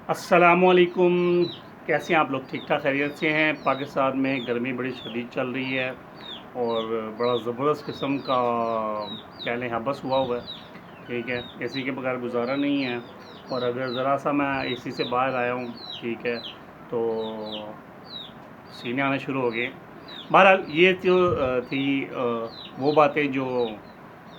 अस्सलामुअलैकुम। कैसे हैं आप लोग? ठीक ठाक खैरियत से हैं? पाकिस्तान में गर्मी बड़ी शदीद चल रही है और बड़ा ज़बरदस्त किस्म का कह लें हबस हुआ हुआ है। ठीक है, एसी के बगैर गुजारा नहीं है। और अगर ज़रा सा मैं एसी से बाहर आया हूँ, ठीक है, तो सीने आने शुरू हो गए। बहरहाल ये जो थी वो बातें जो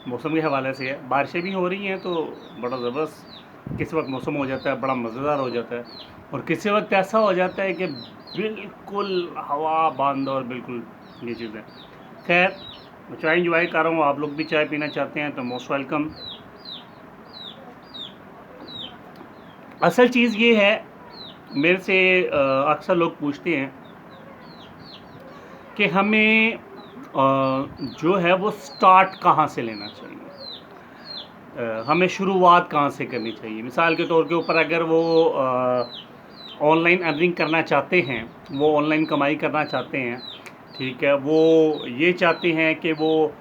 मौसम के हवाले से है। बारिशें भी हो रही हैं तो बड़ा ज़बरदस्त किस वक्त मौसम हो जाता है, बड़ा मज़ेदार हो जाता है। और किसी वक्त ऐसा हो जाता है कि बिल्कुल हवा बंद और बिल्कुल ये चीज़ें। खैर, मैं चाय इंजॉय कर रहा हूँ, आप लोग भी चाय पीना चाहते हैं तो मोस्ट वेलकम। असल चीज़ ये है, मेरे से अक्सर लोग पूछते हैं कि हमें जो है वो स्टार्ट कहाँ से लेना चाहिए, हमें शुरुआत कहाँ से करनी चाहिए। मिसाल के तौर के ऊपर अगर वो ऑनलाइन अर्निंग करना चाहते हैं, वो ऑनलाइन कमाई करना चाहते हैं, ठीक है, वो ये चाहते हैं कि वो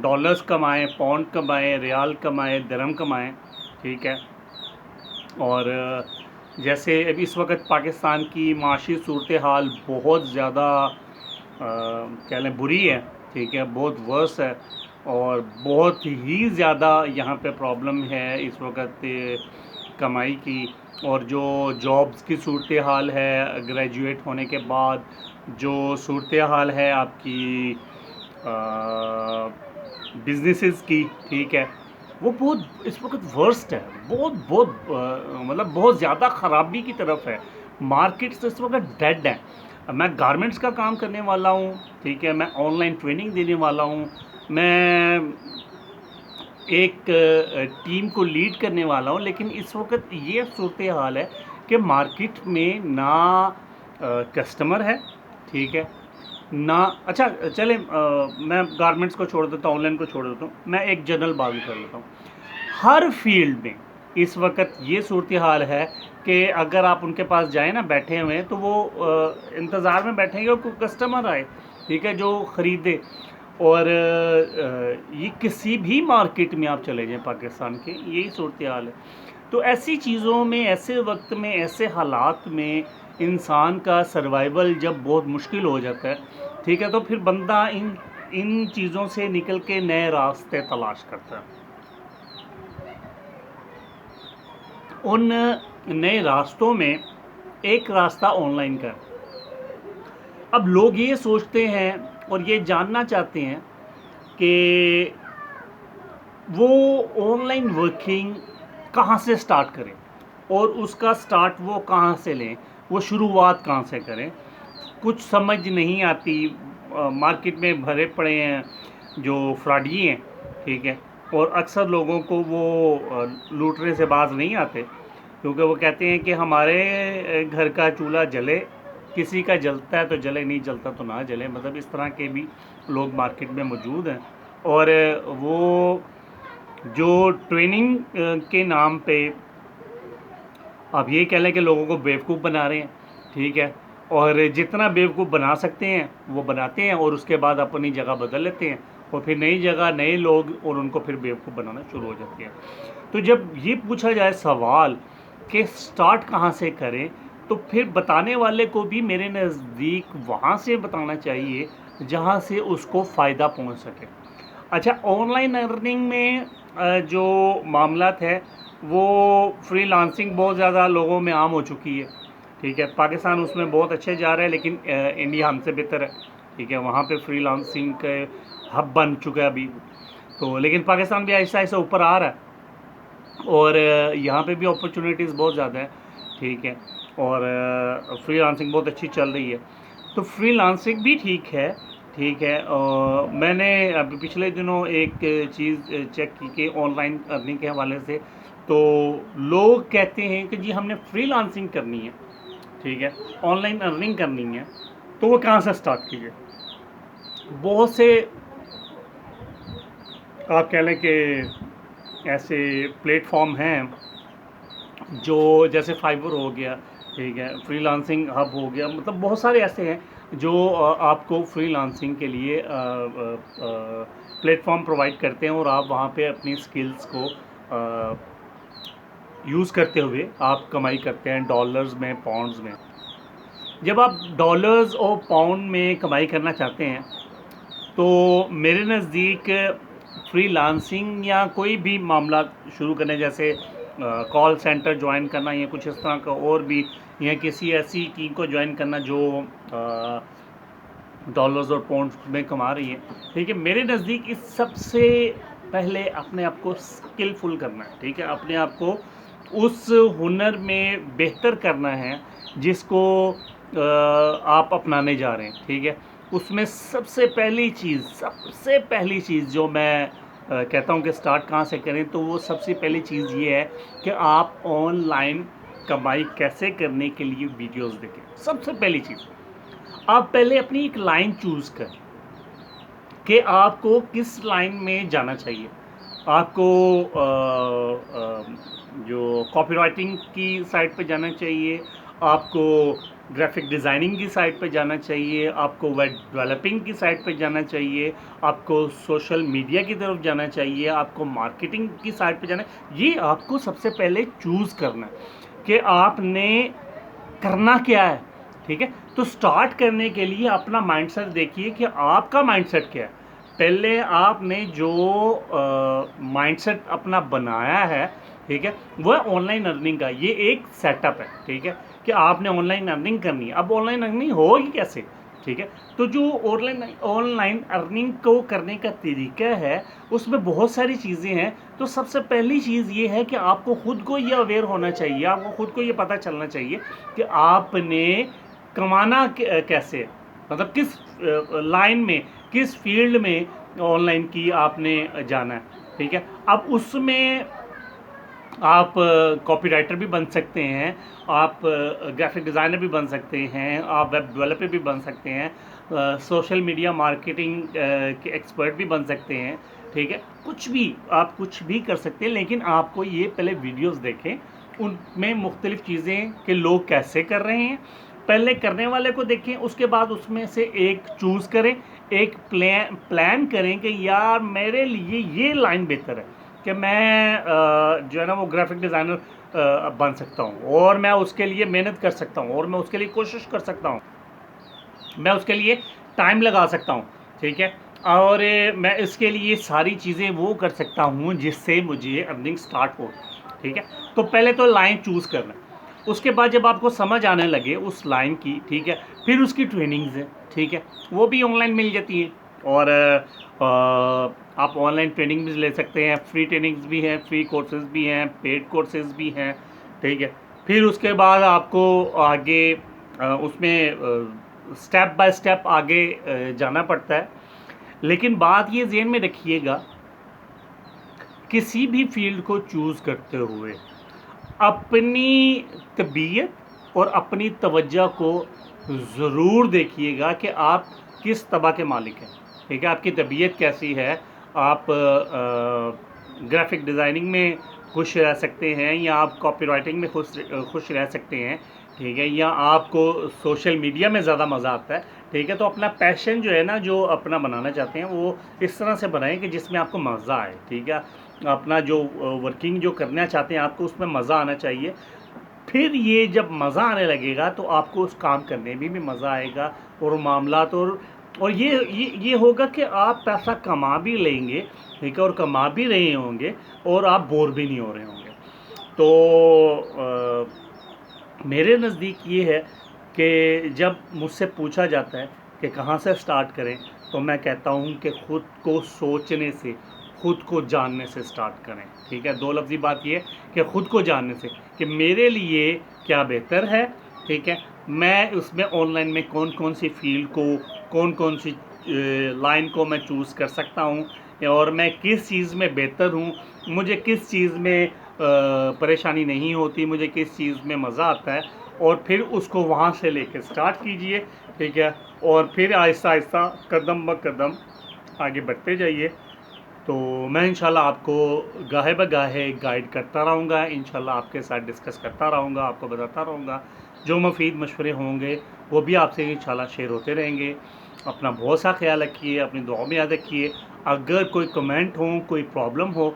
डॉलर्स कमाएं, पाउंड कमाएं, रियाल कमाएं, दिरहम कमाएं, ठीक है। और जैसे अभी इस वक्त पाकिस्तान की माशी सूरत हाल बहुत ज़्यादा कह लें बुरी है, ठीक है, बहुत वर्स है। और बहुत ही ज़्यादा यहाँ पे प्रॉब्लम है इस वक्त कमाई की। और जो जॉब्स की सूरत हाल है ग्रेजुएट होने के बाद, जो सूरत हाल है आपकी बिजनेसेस की, ठीक है, वो बहुत इस वक्त वर्स्ट है। बहुत बहुत मतलब बहुत ज़्यादा ख़राबी की तरफ है। मार्केट्स इस वक्त डेड है। मैं गारमेंट्स का काम करने वाला हूँ, ठीक है, मैं ऑनलाइन ट्रेनिंग देने वाला हूँ, मैं एक टीम को लीड करने वाला हूँ, लेकिन इस वक्त ये सूरत हाल है कि मार्केट में ना कस्टमर है, ठीक है, ना। अच्छा चले, मैं गारमेंट्स को छोड़ देता हूँ, ऑनलाइन को छोड़ देता हूँ, मैं एक जनरल बात कर लेता हूँ। हर फील्ड में इस वक्त ये सूरत हाल है कि अगर आप उनके पास जाएँ ना बैठे हुए हैं, तो वो इंतज़ार में बैठेंगे और कोई कस्टमर आए, ठीक है, जो ख़रीदे। और ये किसी भी मार्केट में आप चले जाएं पाकिस्तान के, यही सूरत हाल है। तो ऐसी चीज़ों में, ऐसे वक्त में, ऐसे हालात में इंसान का सर्वाइवल जब बहुत मुश्किल हो जाता है, ठीक है, तो फिर बंदा इन इन चीज़ों से निकल के नए रास्ते तलाश करता है। उन नए रास्तों में एक रास्ता ऑनलाइन का। अब लोग ये सोचते हैं और ये जानना चाहते हैं कि वो ऑनलाइन वर्किंग कहाँ से स्टार्ट करें और उसका स्टार्ट वो कहाँ से लें, वो शुरुआत कहाँ से करें। कुछ समझ नहीं आती। मार्केट में भरे पड़े हैं जो फ्रॉडी हैं, ठीक है, और अक्सर लोगों को वो लूटने से बाज नहीं आते, क्योंकि वो कहते हैं कि हमारे घर का चूल्हा जले, किसी का जलता है तो जले, नहीं जलता तो ना जले। मतलब इस तरह के भी लोग मार्केट में मौजूद हैं। और वो जो ट्रेनिंग के नाम पे अब ये कह लें कि लोगों को बेवकूफ़ बना रहे हैं, ठीक है, और जितना बेवकूफ़ बना सकते हैं वो बनाते हैं और उसके बाद अपनी जगह बदल लेते हैं और फिर नई जगह नए लोग और उनको फिर बेवकूफ़ बनाना शुरू हो जाते हैं। तो जब ये पूछा जाए सवाल कि स्टार्ट कहाँ से करें, तो फिर बताने वाले को भी मेरे नज़दीक वहाँ से बताना चाहिए जहाँ से उसको फ़ायदा पहुँच सके। अच्छा, ऑनलाइन अर्निंग में जो मामलात है वो फ्रीलांसिंग बहुत ज़्यादा लोगों में आम हो चुकी है, ठीक है। पाकिस्तान उसमें बहुत अच्छे जा रहा है, लेकिन इंडिया हमसे बेहतर है, ठीक है। वहाँ पे फ्रीलांसिंग के हब बन चुका है अभी तो, लेकिन पाकिस्तान भी ऐसा ऐसा ऊपर आ रहा है और यहाँ पे भी अपॉर्चुनिटीज़ बहुत ज़्यादा है, ठीक है। और फ्रीलांसिंग बहुत अच्छी चल रही है, तो फ्रीलांसिंग भी ठीक है, ठीक है। मैंने अभी पिछले दिनों एक चीज़ चेक की कि ऑनलाइन अर्निंग के हवाले से, तो लोग कहते हैं कि जी हमने फ्रीलांसिंग करनी है, ठीक है, ऑनलाइन अर्निंग करनी है, तो वो कहाँ से स्टार्ट कीजिए। बहुत से आप कह लें कि ऐसे प्लेटफॉर्म हैं जो जैसे फाइवर हो गया, ठीक है, फ्रीलांसिंग हब हो गया, मतलब बहुत सारे ऐसे हैं जो आपको फ्रीलांसिंग के लिए प्लेटफॉर्म प्रोवाइड करते हैं और आप वहाँ पे अपनी स्किल्स को यूज़ करते हुए आप कमाई करते हैं डॉलर्स में, पाउंड्स में। जब आप डॉलर्स और पाउंड में कमाई करना चाहते हैं तो मेरे नज़दीक फ्रीलांसिंग या कोई भी मामला शुरू करने, जैसे कॉल सेंटर ज्वाइन करना या कुछ इस तरह का, और भी, या किसी ऐसी टीम को ज्वाइन करना जो डॉलर्स और पाउंड्स में कमा रही है, ठीक है। मेरे नज़दीक इस सबसे पहले अपने आप को स्किलफुल करना है, ठीक है। अपने आप को उस हुनर में बेहतर करना है जिसको आप अपनाने जा रहे हैं, ठीक है। उसमें सबसे पहली चीज़ जो मैं कहता हूँ कि स्टार्ट कहाँ से करें, तो वो सबसे पहली चीज़ ये है कि आप ऑनलाइन कमाई कैसे करने के लिए वीडियोस देखें। सबसे पहली चीज़, आप पहले अपनी एक लाइन चूज़ करें कि आपको किस लाइन में जाना चाहिए। आपको जो कॉपीराइटिंग की साइड पे जाना चाहिए, आपको ग्राफिक डिज़ाइनिंग की साइड पे जाना चाहिए, आपको वेब डेवलपिंग की साइड पे जाना चाहिए, आपको सोशल मीडिया की तरफ जाना चाहिए, आपको मार्केटिंग की साइड पे जाना है। ये आपको सबसे पहले चूज़ करना है कि आपने करना क्या है, ठीक है। तो स्टार्ट करने के लिए अपना माइंडसेट देखिए कि आपका माइंडसेट क्या है। पहले आपने जो माइंडसेट अपना बनाया है, ठीक है, वह ऑनलाइन अर्निंग का ये एक सेटअप है, ठीक है, कि आपने ऑनलाइन अर्निंग करनी है। अब ऑनलाइन अर्निंग होगी कैसे, ठीक है। तो जो ऑनलाइन अर्निंग को करने का तरीका है उसमें बहुत सारी चीज़ें हैं। तो सबसे पहली चीज़ ये है कि आपको ख़ुद को ये अवेयर होना चाहिए, आपको ख़ुद को ये पता चलना चाहिए कि आपने कमाना कैसे है, मतलब किस लाइन में, किस फील्ड में ऑनलाइन की आपने जाना है, ठीक है। अब उसमें आप कॉपीराइटर भी बन सकते हैं, आप ग्राफिक डिज़ाइनर भी बन सकते हैं, आप वेब डेवलपर भी बन सकते हैं, सोशल मीडिया मार्केटिंग के एक्सपर्ट भी बन सकते हैं, ठीक है। आप कुछ भी कर सकते हैं, लेकिन आपको ये पहले वीडियोस देखें, उनमें मुख्तलिफ़ चीज़ें कि लोग कैसे कर रहे हैं, पहले करने वाले को देखें, उसके बाद उसमें से एक चूज़ करें, एक प्लान करें कि यार मेरे लिए ये लाइन बेहतर है कि मैं जो है ना वो ग्राफिक डिज़ाइनर बन सकता हूँ, और मैं उसके लिए मेहनत कर सकता हूँ, और मैं उसके लिए कोशिश कर सकता हूँ, मैं उसके लिए टाइम लगा सकता हूँ, ठीक है। और मैं इसके लिए सारी चीज़ें वो कर सकता हूँ जिससे मुझे अर्निंग स्टार्ट हो, ठीक है। तो पहले तो लाइन चूज़ करना, उसके बाद जब आपको समझ आने लगे उस लाइन की, ठीक है, फिर उसकी ट्रेनिंग्स है, ठीक है, वो भी ऑनलाइन मिल जाती है। और आप ऑनलाइन ट्रेनिंग भी ले सकते हैं, फ्री ट्रेनिंग्स भी हैं, फ्री कोर्सेज भी हैं, पेड कोर्सेज भी हैं, ठीक है। फिर उसके बाद आपको आगे उसमें स्टेप बाय स्टेप आगे जाना पड़ता है। लेकिन बात ये ज़हन में रखिएगा, किसी भी फील्ड को चूज़ करते हुए अपनी तबीयत और अपनी तवज्जो को ज़रूर देखिएगा कि आप किस तबा के मालिक हैं, ठीक है। आपकी तबीयत कैसी है, आप ग्राफिक डिज़ाइनिंग में खुश रह सकते हैं, या आप कॉपीराइटिंग में खुश रह सकते हैं, ठीक है, या आपको सोशल मीडिया में ज़्यादा मज़ा आता है, ठीक है। तो अपना पैशन जो है ना, जो अपना बनाना चाहते हैं, वो इस तरह से बनाएं कि जिसमें आपको मज़ा आए, ठीक है। अपना जो वर्किंग जो करना चाहते हैं आपको उसमें मज़ा आना चाहिए। फिर ये जब मज़ा आने लगेगा तो आपको उस काम करने में भी मज़ा आएगा, और मामलात और ये होगा कि आप पैसा कमा भी लेंगे, ठीक है, और कमा भी रहे होंगे, और आप बोर भी नहीं हो रहे होंगे। तो मेरे नज़दीक ये है कि जब मुझसे पूछा जाता है कि कहाँ से स्टार्ट करें, तो मैं कहता हूँ कि ख़ुद को सोचने से, ख़ुद को जानने से स्टार्ट करें, ठीक है। दो लफ्ज़ी बात ये कि ख़ुद को जानने से कि मेरे लिए क्या बेहतर है, ठीक है। मैं उसमें ऑनलाइन में कौन कौन सी फील्ड को, कौन कौन सी लाइन को मैं चूज़ कर सकता हूँ, और मैं किस चीज़ में बेहतर हूँ, मुझे किस चीज़ में परेशानी नहीं होती, मुझे किस चीज़ में मज़ा आता है, और फिर उसको वहाँ से लेके स्टार्ट कीजिए, ठीक है। और फिर आहिस्ता आहिस्ता कदम ब कदम आगे बढ़ते जाइए। तो मैं इंशाल्लाह आपको गाहे ब गाहे गाइड करता रहूँगा, इंशाल्लाह आपके साथ डिस्कस करता रहूँगा, आपको बताता रहूँगा। जो मुफीद मशवरे होंगे वो भी आपसे इंशाल्लाह शेयर होते रहेंगे। अपना बहुत सा ख्याल रखिए, अपनी दुआ में याद रखिए। अगर कोई कमेंट हो, कोई प्रॉब्लम हो,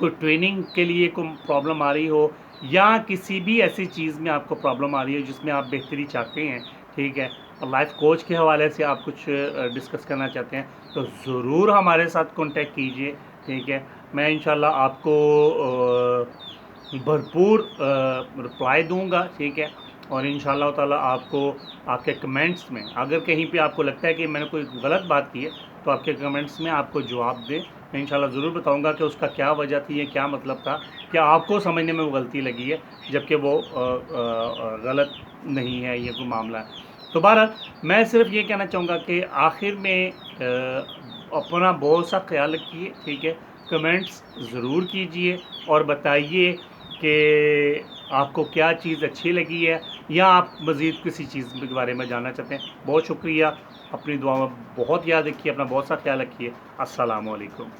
कोई ट्रेनिंग के लिए कोई प्रॉब्लम आ रही हो, या किसी भी ऐसी चीज़ में आपको प्रॉब्लम आ रही है जिसमें आप बेहतरी चाहते हैं, ठीक है, और लाइफ कोच के हवाले से आप कुछ डिस्कस करना चाहते हैं, तो ज़रूर हमारे साथ कांटेक्ट कीजिए, ठीक है। मैं इंशाल्लाह आपको भरपूर रिप्लाई दूंगा, ठीक है। और इंशाल्लाह ताला आपको आपके कमेंट्स में अगर कहीं पे आपको लगता है कि मैंने कोई गलत बात की है, तो आपके कमेंट्स में आपको जवाब दें। मैं इंशाल्लाह ज़रूर बताऊंगा कि उसका क्या वजह थी, या क्या मतलब था, क्या आपको समझने में वो गलती लगी है, जबकि वो गलत नहीं है, ये कोई मामला है। तो बहरहाल मैं सिर्फ ये कहना चाहूँगा कि आखिर में अपना बहुत सा ख्याल रखिए, ठीक है। कमेंट्स ज़रूर कीजिए और बताइए कि आपको क्या चीज़ अच्छी लगी है, या आप मज़ीद किसी चीज़ के बारे में जानना चाहते हैं। बहुत शुक्रिया, अपनी दुआ में बहुत याद रखिए, अपना बहुत सा ख्याल रखिए। अस्सलामु अलैकुम।